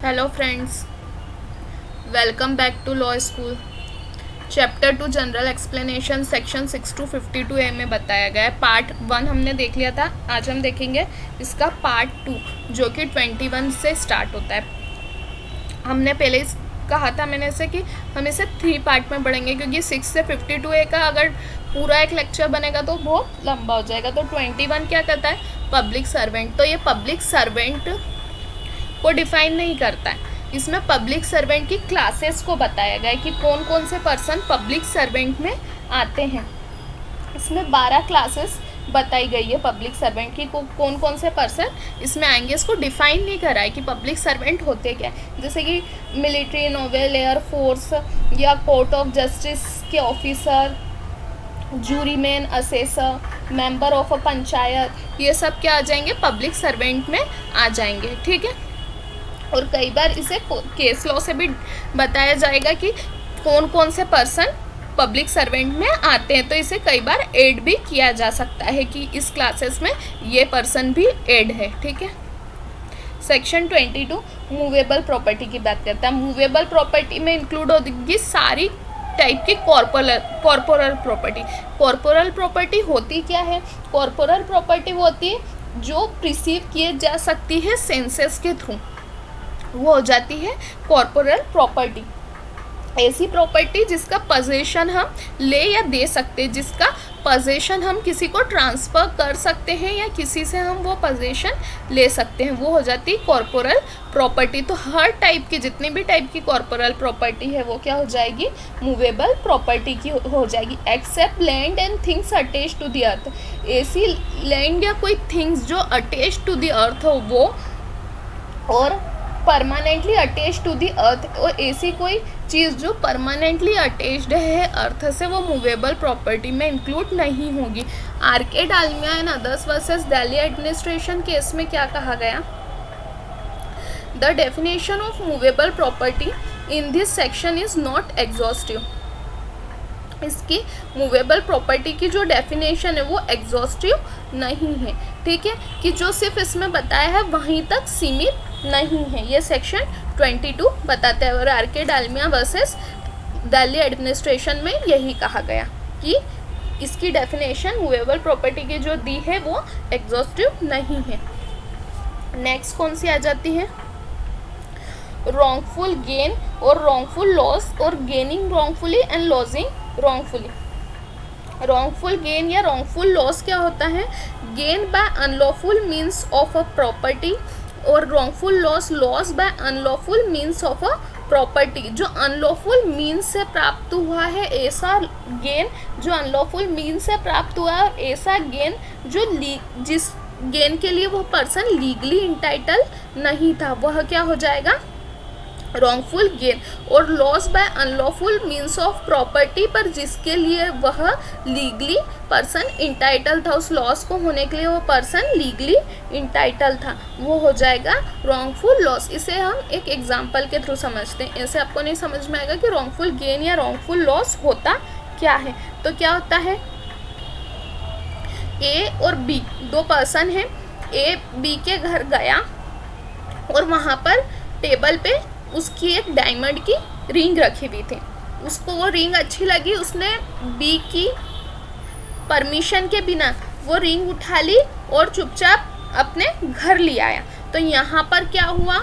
Hello friends, welcome back to law school. Chapter 2 general explanation section 6 to 52A में बताया गया है। Part 1 हमने देख लिया था, आज हम देखेंगे इसका पार्ट 2 जो कि 21 से स्टार्ट होता है। हमने पहले कहा था मैंने इसे कि हम इसे 3 पार्ट में पढ़ेंगे, क्योंकि 6 से 52A का अगर पूरा एक लेक्चर बनेगा तो बहुत लंबा हो जाएगा। तो 21 क्या कहता है? Public servant. तो ये पब्लिक सर्वेंट को डिफाइन नहीं करता है, इसमें पब्लिक सर्वेंट की क्लासेस को बताया गया है कि कौन कौन से पर्सन पब्लिक सर्वेंट में आते हैं। इसमें 12 क्लासेस बताई गई है पब्लिक सर्वेंट की, कौन कौन से पर्सन इसमें आएंगे। इसको डिफाइन नहीं करा है कि पब्लिक सर्वेंट होते क्या है, जैसे कि मिलिट्री, नोवेल, एयरफोर्स या कोर्ट ऑफ जस्टिस के officer, juryman, assessor, member of a panchayat, ये सब क्या आ जाएंगे? पब्लिक सर्वेंट में आ जाएंगे। ठीक है। और कई बार इसे केस लॉ से भी बताया जाएगा कि कौन कौन से पर्सन पब्लिक सर्वेंट में आते हैं, तो इसे कई बार ऐड भी किया जा सकता है कि इस क्लासेस में ये पर्सन भी ऐड है। ठीक है। सेक्शन 22 मूवेबल प्रॉपर्टी की बात करता है। मूवेबल प्रॉपर्टी में इंक्लूड होगी सारी टाइप की कॉर्पोरल प्रॉपर्टी। कॉर्पोरल प्रॉपर्टी होती क्या है? कॉर्पोरल प्रॉपर्टी वो होती है जो प्रिसीव किए जा सकती है सेंसस के थ्रू, वो हो जाती है कॉर्पोरल प्रॉपर्टी। ऐसी प्रॉपर्टी जिसका पोजीशन हम ले या दे सकते हैं, जिसका पोजीशन हम किसी को ट्रांसफ़र कर सकते हैं या किसी से हम वो पोजीशन ले सकते हैं, वो हो जाती है कॉर्पोरल प्रॉपर्टी। तो हर टाइप की, जितनी भी टाइप की कॉर्पोरल प्रॉपर्टी है वो क्या हो जाएगी? मूवेबल प्रॉपर्टी की हो जाएगी। Except land and things attach to the earth. ऐसी लैंड या कोई थिंग्स जो अटैच टू द अर्थ हो वो, और परमानेंटली अटैच टू दी अर्थ, और ऐसी कोई चीज़ जो परमानेंटली अटैच्ड है अर्थ से, वो मूवेबल प्रॉपर्टी में इंक्लूड नहीं होगी। R K Dalmia and others versus Delhi administration case में क्या कहा गया? The definition of movable property in this section is not exhaustive. इसकी मूवेबल प्रॉपर्टी की जो डेफिनेशन है वो एग्जॉस्टिव नहीं है। ठीक है, कि जो सिर्फ इसमें बताया है वहीं तक सीमित नहीं है, ये सेक्शन 22 बताता है। और R K Dalmia versus Delhi administration में यही कहा गया कि इसकी डेफिनेशन मूवेबल प्रॉपर्टी की जो दी है वो एग्जॉस्टिव नहीं है। नेक्स्ट कौन सी आ जाती है? रॉन्गफुल गेन और रॉन्गफुल लॉस, और gaining wrongfully and losing wrongfully. Wrongful gain या रॉन्गफुल लॉस क्या होता है? Gain by unlawful means of a property, और wrongful loss, loss by unlawful means of a property. जो अनलॉफुल मीन्स से प्राप्त हुआ है ऐसा गेन, जो अनलॉफुल मीन्स से प्राप्त हुआ है, और ऐसा गेन जो जिस गेन के लिए वो पर्सन लीगली इंटाइटल नहीं था, वह क्या हो जाएगा? Wrongful gain. और loss by unlawful means of property, पर जिसके लिए वह लीगली पर्सन इंटाइटल था, उस लॉस को होने के लिए वो पर्सन लीगली इंटाइटल था, वो हो जाएगा रॉन्गफुल लॉस। इसे हम एक एग्जांपल के थ्रू समझते हैं, ऐसे आपको नहीं समझ में आएगा कि रॉन्गफुल गेन या रॉन्गफुल लॉस होता क्या है। तो क्या होता है? ए और बी दो पर्सन हैं। ए बी के घर गया और वहाँ पर टेबल पे उसकी एक डायमंड की रिंग रखी हुई थी। उसको वो रिंग अच्छी लगी, उसने बी की परमिशन के बिना वो रिंग उठा ली और चुपचाप अपने घर ले आया। तो यहाँ पर क्या हुआ?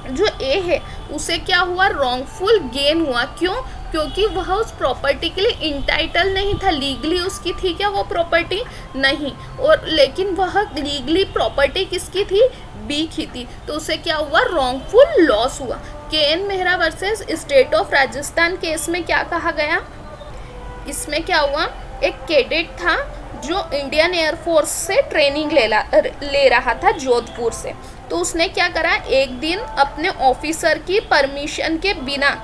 जो ए है उसे क्या हुआ? रॉन्गफुल गेन हुआ। क्यों? क्योंकि वह उस प्रॉपर्टी के लिए इंटाइटल नहीं था, लीगली उसकी थी क्या वो प्रॉपर्टी? नहीं। और लेकिन वह लीगली प्रॉपर्टी किसकी थी? बी की थी। तो उसे क्या हुआ? रॉन्गफुल लॉस हुआ। K. N.. Mehra versus state of Rajasthan case में क्या कहा गया? इसमें क्या हुआ? एक कैडेट था जो इंडियन एयरफोर्स से ट्रेनिंग ले रहा था जोधपुर से। तो उसने क्या करा? एक दिन अपने ऑफिसर की परमिशन के बिना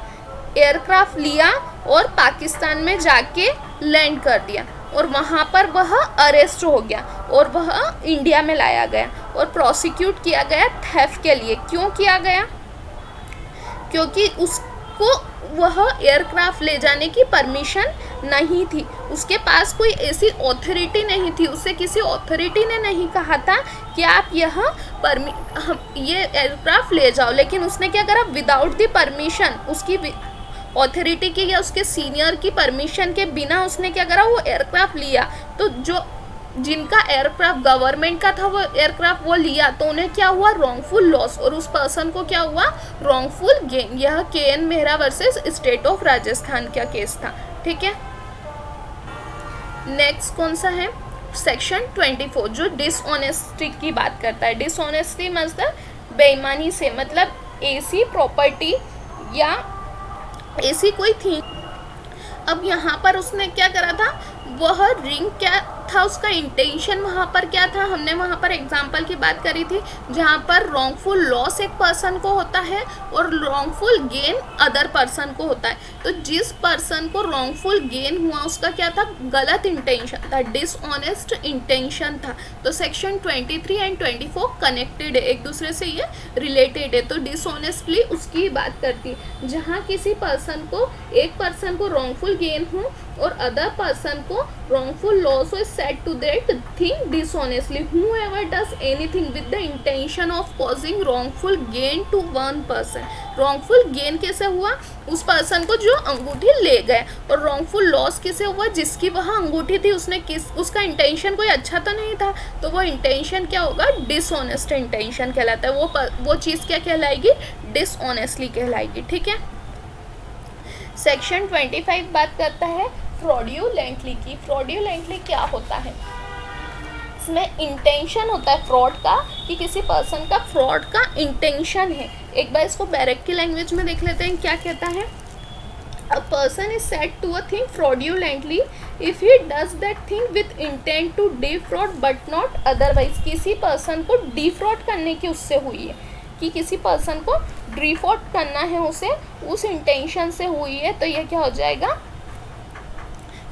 एयरक्राफ्ट लिया और पाकिस्तान में जाके लैंड कर दिया, और वहाँ पर वह अरेस्ट हो गया और वह इंडिया में लाया गया और प्रोसिक्यूट किया गया थेफ्ट के लिए। क्यों किया गया? क्योंकि को वह एयरक्राफ्ट ले जाने की परमिशन नहीं थी, उसके पास कोई ऐसी अथॉरिटी नहीं थी, उससे किसी अथॉरिटी ने नहीं कहा था कि आप ये एयरक्राफ्ट ले जाओ, लेकिन उसने क्या करा, विदाउट द परमिशन, उसकी अथॉरिटी की या उसके सीनियर की परमिशन के बिना उसने क्या करा, वो एयरक्राफ्ट लिया। तो जो जिनका एयरक्राफ्ट गवर्नमेंट का था वो एयरक्राफ्ट वो लिया, तो उन्हें क्या हुआ, रॉन्गफुल लॉस, और उस पर्सन को क्या हुआ, रॉन्गफुल गेन। यह K. N.. Mehra versus state of Rajasthan का केस था। ठीक है, नेक्स्ट कौन सा है, सेक्शन 24 जो डिसऑनेस्टी की बात करता है। डिसऑनेस्टी मतलब बेईमानी से, मतलब ऐसी प्रॉपर्टी या ऐसी कोई थी। अब यहाँ पर उसने क्या करा था, वह रिंग क्या था, उसका इंटेंशन वहाँ पर क्या था, हमने वहाँ पर एग्जाम्पल की बात करी थी जहाँ पर रॉन्गफुल लॉस एक पर्सन को होता है और रॉन्गफुल गेन अदर पर्सन को होता है। तो जिस पर्सन को रॉन्गफुल गेन हुआ उसका क्या था, गलत इंटेंशन था, डिसऑनेस्ट इंटेंशन था। तो सेक्शन 23 एंड 24 कनेक्टेड है, एक दूसरे से ये रिलेटेड है। तो डिसऑनेस्टली उसकी बात करती है जहाँ किसी पर्सन को, एक पर्सन को रॉन्गफुल गेन हो और अदर पर्सन को wrongful loss is said to that thing dishonestly. Whoever does anything with the intention of causing wrongful gain to one person. wrongful gain कैसे हुआ, उस पर्सन को जो अंगूठी ले गए, और wrongful loss कैसे हुआ, जिसकी वह अंगूठी थी उसने उसका इंटेंशन कोई अच्छा तो नहीं था, तो वो इंटेंशन क्या होगा, डिसऑनेस्ट इंटेंशन कहलाता है। वो चीज़ क्या कहलाएगी, डिसऑनेस्टली कहलाएगी। ठीक है, सेक्शन 25 बात करता है फ्रॉड्यूलेंटली की। फ्रॉड्यूलेंटली क्या होता है, इसमें इंटेंशन होता है फ्रॉड का, कि किसी पर्सन का फ्रॉड का इंटेंशन है। एक बार इसको बैरक की लैंग्वेज में देख लेते हैं, क्या कहता है, a person is said to a thing fraudulently if he does that thing with intent to defraud but not otherwise. किसी पर्सन को डिफ्रॉड करने की उससे हुई है, कि किसी पर्सन को डिफॉल्ट करना है उसे, उस इंटेंशन से हुई है, तो ये क्या हो जाएगा,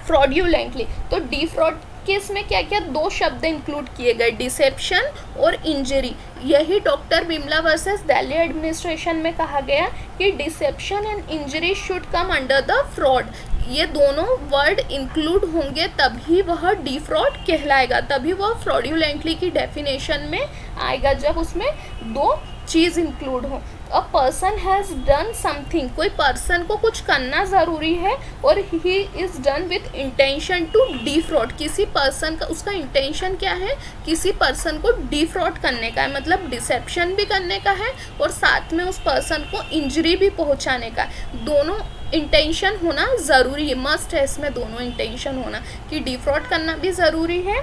फ्रॉड्यूलेंटली। तो डिफ्रॉड केस में क्या क्या दो शब्द इंक्लूड किए गए, डिसेप्शन और इंजरी। यही doctor Bimla versus Delhi administration में कहा गया कि deception and injury should come under the fraud. ये दोनों वर्ड इंक्लूड होंगे तभी वह डिफ्रॉड कहलाएगा, तभी वह फ्रॉड्यूलेंटली की डेफिनेशन में आएगा, जब उसमें दो चीज़ इंक्लूड हो। A person has done something, कोई पर्सन को कुछ करना ज़रूरी है और he is done with intention to defraud. किसी पर्सन का, उसका इंटेंशन क्या है, किसी पर्सन को डिफ्रॉड करने का है, मतलब डिसेप्शन भी करने का है और साथ में उस पर्सन को इंजरी भी पहुंचाने का है। दोनों इंटेंशन होना ज़रूरी है, मस्ट है इसमें दोनों इंटेंशन होना, कि डिफ्रॉड करना भी ज़रूरी है,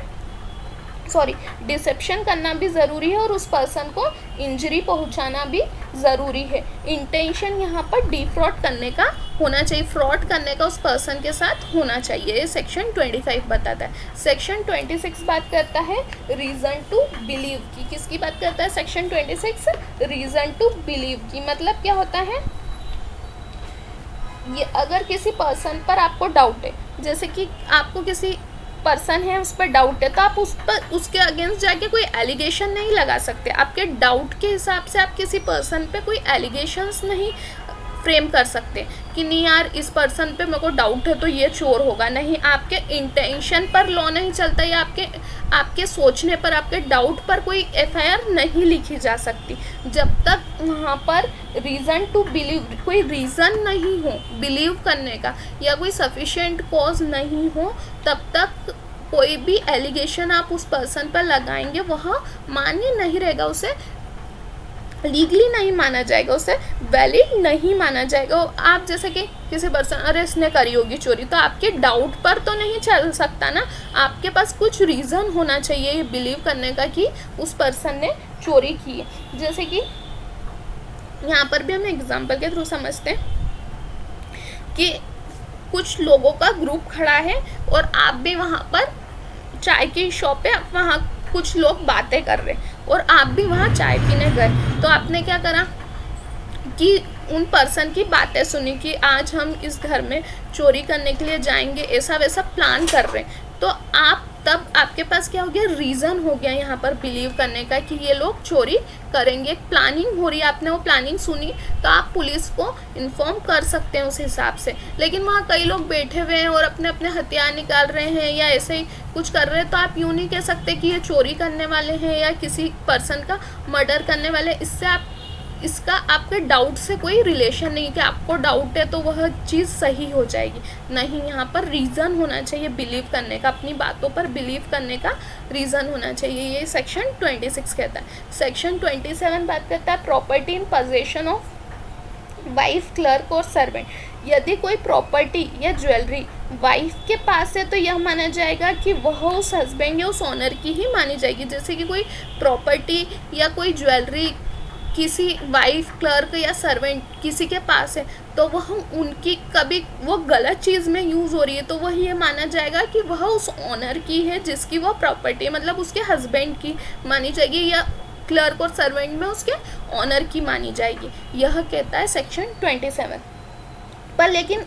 डिसेप्शन करना भी ज़रूरी है और उस पर्सन को इंजरी पहुंचाना भी ज़रूरी है। इंटेंशन यहाँ पर डिफ्रॉड करने का होना चाहिए, फ्रॉड करने का उस पर्सन के साथ होना चाहिए। ये सेक्शन 25 बताता है। सेक्शन 26 बात करता है रीज़न टू बिलीव की। किसकी बात करता है सेक्शन 26? रीज़न टू बिलीव की। मतलब क्या होता है, ये अगर किसी पर्सन पर आपको डाउट है, जैसे कि आपको किसी पर्सन है उस पर डाउट है, तो आप उसके अगेंस्ट जाके कोई एलिगेशन नहीं लगा सकते। आपके डाउट के हिसाब से आप किसी पर्सन पे कोई एलिगेशंस नहीं फ्रेम कर सकते कि नहीं यार इस पर्सन पे मेरे को डाउट है तो ये चोर होगा। नहीं, आपके इंटेंशन पर लॉ नहीं चलता, या आपके सोचने पर, आपके डाउट पर कोई एफआईआर नहीं लिखी जा सकती जब तक वहाँ पर रीज़न टू बिलीव, कोई रीज़न नहीं हो बिलीव करने का या कोई सफिशिएंट कॉज नहीं हो, तब तक कोई भी एलिगेशन आप उस पर्सन पर लगाएंगे वह मान्य नहीं रहेगा, उसे लीगली नहीं माना जाएगा, उसे वैलिड नहीं माना जाएगा। आप जैसे कि किसी पर्सन, अरे इसने करी होगी चोरी, तो आपके डाउट पर तो नहीं चल सकता ना, आपके पास कुछ रीज़न होना चाहिए ये बिलीव करने का कि उस पर्सन ने चोरी की है। जैसे कि यहाँ पर भी हम एग्जांपल के थ्रू समझते हैं कि कुछ लोगों का ग्रुप खड़ा है और आप भी वहाँ पर चाय की शॉप पे, आप वहाँ कुछ लोग बातें कर रहे हैं और आप भी वहाँ चाय पीने गए, तो आपने क्या करा कि उन पर्सन की बातें सुनी कि आज हम इस घर में चोरी करने के लिए जाएंगे, ऐसा वैसा प्लान कर रहे हैं। तो आप तब आपके पास क्या हो गया, रीज़न हो गया यहाँ पर बिलीव करने का कि ये लोग चोरी करेंगे। प्लानिंग हो रही है, आपने वो प्लानिंग सुनी तो आप पुलिस को इन्फॉर्म कर सकते हैं उस हिसाब से। लेकिन वहाँ कई लोग बैठे हुए हैं और अपने अपने हथियार निकाल रहे हैं या ऐसे ही कुछ कर रहे हैं, तो आप यूँ नहीं कह सकते कि ये चोरी करने वाले हैं या किसी पर्सन का मर्डर करने वाले। इसका आपके डाउट से कोई रिलेशन नहीं कि आपको डाउट है तो वह चीज़ सही हो जाएगी, नहीं। यहाँ पर रीज़न होना चाहिए बिलीव करने का, अपनी बातों पर बिलीव करने का रीज़न होना चाहिए, ये सेक्शन 26 कहता है। सेक्शन 27 बात करता है property in possession of wife, clerk और सर्वेंट। यदि कोई प्रॉपर्टी या ज्वेलरी वाइफ के पास है तो यह माना जाएगा कि वह उस हस्बैंड या उस ऑनर की ही मानी जाएगी। जैसे कि कोई प्रॉपर्टी या कोई ज्वेलरी किसी वाइफ, क्लर्क या सर्वेंट किसी के पास है तो वह उनकी, कभी वो गलत चीज़ में यूज़ हो रही है तो वह ये माना जाएगा कि वह उस ऑनर की है जिसकी वह प्रॉपर्टी है, मतलब उसके हस्बैंड की मानी जाएगी, या क्लर्क और सर्वेंट में उसके ऑनर की मानी जाएगी। यह कहता है सेक्शन 27। पर लेकिन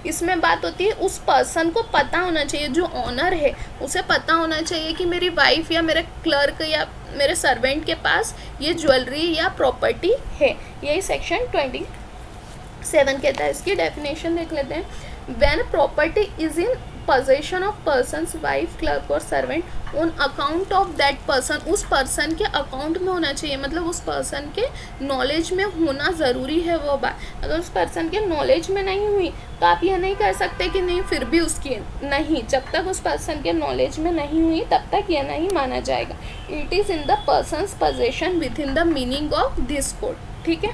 इसमें बात होती है उस पर्सन को पता होना चाहिए, जो ऑनर है उसे पता होना चाहिए कि मेरी वाइफ या मेरे क्लर्क या मेरे सर्वेंट के पास ये ज्वेलरी या प्रॉपर्टी है। यही सेक्शन 27 कहता है। इसकी डेफिनेशन देख लेते हैं। When property is in possession of person's wife, clerk और servant on account of that person, उस पर्सन के अकाउंट में होना चाहिए, मतलब उस पर्सन के नॉलेज में होना ज़रूरी है वो बात। अगर उस पर्सन के नॉलेज में नहीं हुई तो आप यह नहीं कर सकते कि नहीं फिर भी उसकी नहीं, जब तक उस पर्सन के नॉलेज में नहीं हुई तब तक यह नहीं माना जाएगा। It is in the persons possession with in the meaning of this code, ठीक है।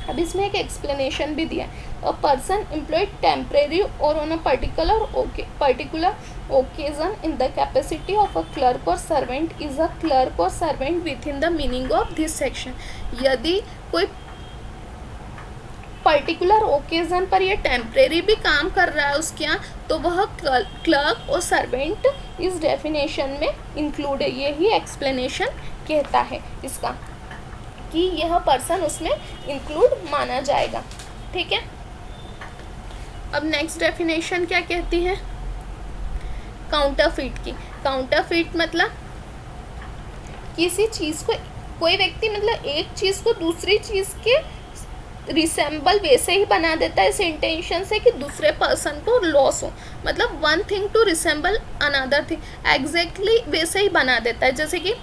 अब इसमें एक एक्सप्लेनेशन भी दिया है। अ पर्सन एम्प्लॉयड टेम्परेरी और on a particular occasion in the capacity of a clerk और सर्वेंट इज अ क्लर्क और servant with in the meaning of this section. यदि कोई पर्टिकुलर ओकेजन पर यह टेम्परेरी भी काम कर रहा है उसके यहाँ तो वह क्लर्क और सर्वेंट इस डेफिनेशन में इंक्लूड है। यही एक्सप्लेनेशन कहता है इसका कि यह पर्सन उसमें इंक्लूड माना जाएगा, ठीक है। अब नेक्स्ट डेफिनेशन क्या कहती है, काउंटरफीट की। काउंटरफीट मतलब किसी चीज़ को कोई व्यक्ति मतलब एक चीज़ को दूसरी चीज़ के रिसेंबल वैसे ही बना देता है इस इंटेंशन से कि दूसरे पर्सन को लॉस हो, मतलब one thing to resemble another thing, exactly वैसे ही बना देता है। जैसे कि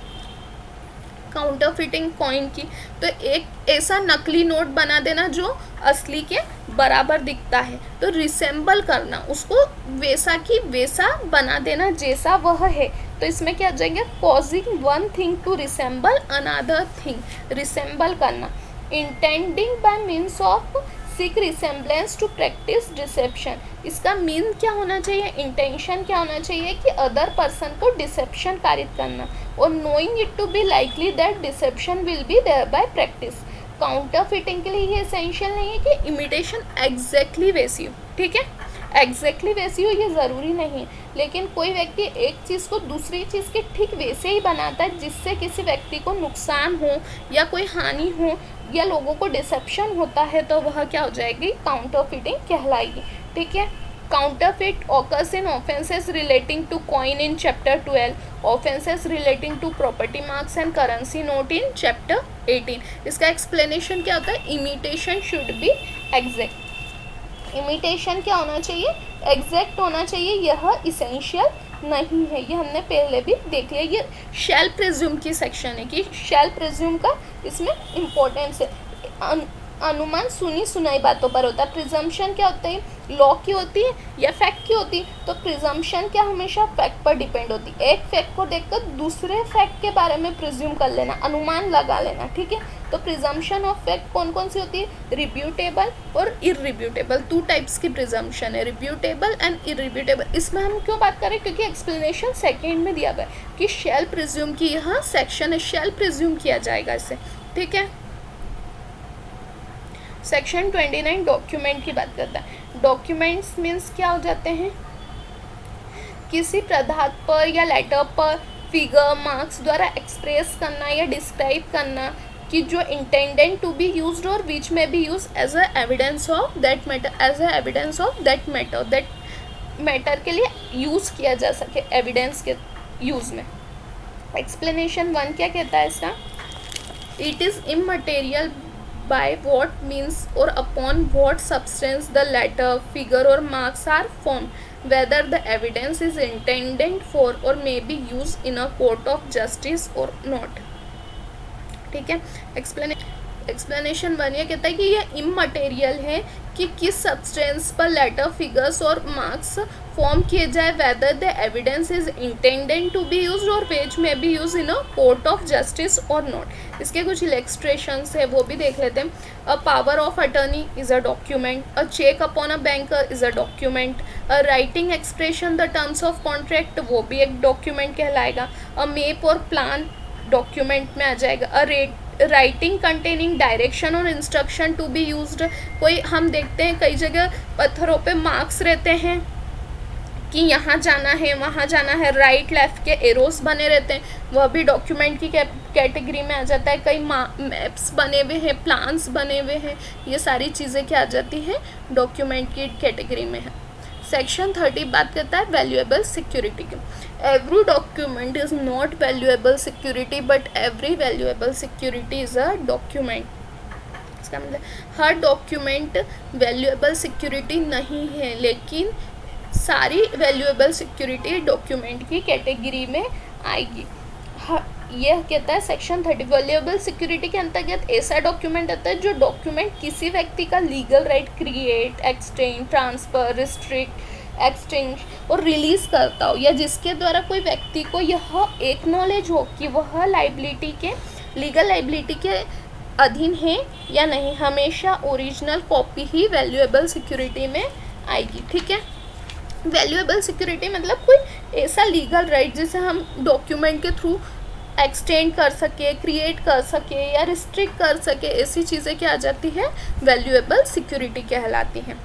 काउंटरफिटिंग कॉइन की, तो एक ऐसा नकली नोट बना देना जो असली के बराबर दिखता है, तो रिसेंबल करना, उसको वैसा की वैसा बना देना जैसा वह है। तो इसमें क्या आ जाएगा, causing one thing to resemble another thing, resemble करना। Intending by means of such resemblance to practise deception, इसका मीन क्या होना चाहिए, इंटेंशन क्या होना चाहिए कि अदर पर्सन को डिसेप्शन कारित करना, और knowing it to be likely that deception will be thereby practise. Counterfeiting के लिए ये एसेंशियल नहीं है कि इमिटेशन एग्जैक्टली वैसी हो, ठीक है, एग्जैक्टली वैसी हो ये ज़रूरी नहीं है, लेकिन कोई व्यक्ति एक चीज़ को दूसरी चीज़ के ठीक वैसे ही बनाता है जिससे किसी व्यक्ति को नुकसान हो या कोई हानि हो या लोगों को डिसेप्शन होता है, तो वह क्या हो जाएगी, काउंटरफिटिंग कहलाएगी, ठीक है। Counterfeit occurs in offences relating to coin in chapter 12, offences relating to property marks and currency note in chapter 18। इसका एक्सप्लेनेशन क्या होता है, imitation should be exact. Imitation क्या होना चाहिए, एग्जैक्ट होना चाहिए, यह इसेंशियल नहीं है, ये हमने पहले भी देख लिया। ये शैल प्रिज्यूम की सेक्शन है कि शैल प्रिज्यूम का इसमें इम्पोर्टेंस है। अनुमान सुनी सुनाई बातों पर होता है। प्रिजम्पशन क्या होता है, लॉ की होती है या फैक्ट की होती है, तो प्रिजम्पशन क्या हमेशा फैक्ट पर डिपेंड होती है। एक फैक्ट को देखकर दूसरे फैक्ट के बारे में प्रिज्यूम कर लेना, अनुमान लगा लेना, ठीक है। तो प्रिजम्पशन ऑफ फैक्ट कौन कौन सी होती है, रिब्यूटेबल और इरिब्यूटेबल, 2 टाइप्स की प्रिजम्पशन है, रिब्यूटेबल एंड इरिब्यूटेबल। इसमें हम क्यों बात करें, क्योंकि एक्सप्लेनेशन सेकेंड में दिया गया है कि शैल प्रिज्यूम की यहाँ सेक्शन है, शैल प्रिज्यूम किया जाएगा इसे, ठीक है। सेक्शन 29 डॉक्यूमेंट की बात करता है। डॉक्यूमेंट्स मीन्स क्या हो जाते हैं, किसी पदार्थ पर या लेटर पर फिगर मार्क्स द्वारा एक्सप्रेस करना या डिस्क्राइब करना कि जो इंटेंडेड टू बी यूज्ड और विच में be use as a evidence of that matter, as a evidence of that matter, that matter के लिए यूज़ किया जा सके, एविडेंस के यूज़ में। एक्सप्लेनेशन 1 क्या कहता है इसका? It is immaterial by what means or upon what substance the letter, figure or marks are formed, whether the evidence is intended for or may be used in a court of justice or not। ठीक है, explanation 1 ये कहता है कि ये immaterial है कि किस सब्सटेंस पर लेटर, फिगर्स और मार्क्स फॉर्म किए जाए, whether the evidence is intended to be used और which may be use in a court of justice और नॉट। इसके कुछ इलस्ट्रेशंस है वो भी देख लेते हैं। A power of attorney is a document, a cheque upon a banker is a document, a writing expression the terms of contract वो भी एक डॉक्यूमेंट कहलाएगा, अ मैप और प्लान डॉक्यूमेंट में आ जाएगा, अ राइटिंग कंटेनिंग डायरेक्शन और instruction to be used. कोई हम देखते हैं कई जगह पत्थरों पे मार्क्स रहते हैं कि यहाँ जाना है वहाँ जाना है, राइट लेफ्ट के एरोस बने रहते हैं, वह भी डॉक्यूमेंट की कैटेगरी में आ जाता है। कई मैप्स बने हुए हैं, प्लान्स बने हुए हैं, ये सारी चीज़ें क्या आ जाती हैं? डॉक्यूमेंट की कैटेगरी में है। सेक्शन 30 बात करता है वैल्यूएबल सिक्योरिटी की। Every document is not valuable security but every valuable security is a document. इसका मतलब हर डॉक्यूमेंट वैल्यूएबल सिक्योरिटी नहीं है, लेकिन सारी वैल्यूएबल सिक्योरिटी डॉक्यूमेंट की कैटेगरी में आएगी। यह कहता है सेक्शन 30 वैल्यूएबल सिक्योरिटी के अंतर्गत ऐसा डॉक्यूमेंट आता है जो डॉक्यूमेंट किसी व्यक्ति का legal right create, exchange, transfer, restrict, exchange और रिलीज़ करता हो, या जिसके द्वारा कोई व्यक्ति को यह एक्नॉलेज हो कि वह लाइबिलिटी के, लीगल लाइबिलिटी के अधीन है या नहीं। हमेशा ओरिजिनल कॉपी ही वैल्यूएबल सिक्योरिटी में आएगी। ठीक है, वैल्यूएबल सिक्योरिटी मतलब कोई ऐसा लीगल राइट जिसे हम डॉक्यूमेंट के थ्रू एक्सटेंड कर सके, क्रिएट कर सके या रिस्ट्रिक्ट कर सके, ऐसी चीज़ें क्या आ जाती है? वैल्यूएबल सिक्योरिटी कहलाती हैं।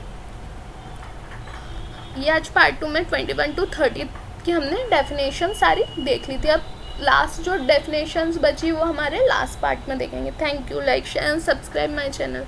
ये आज पार्ट 2 में 21 to 30 की हमने डेफिनेशन सारी देख ली थी। अब लास्ट जो डेफिनेशंस बची वो हमारे लास्ट पार्ट में देखेंगे। Thank you, like share and subscribe my channel.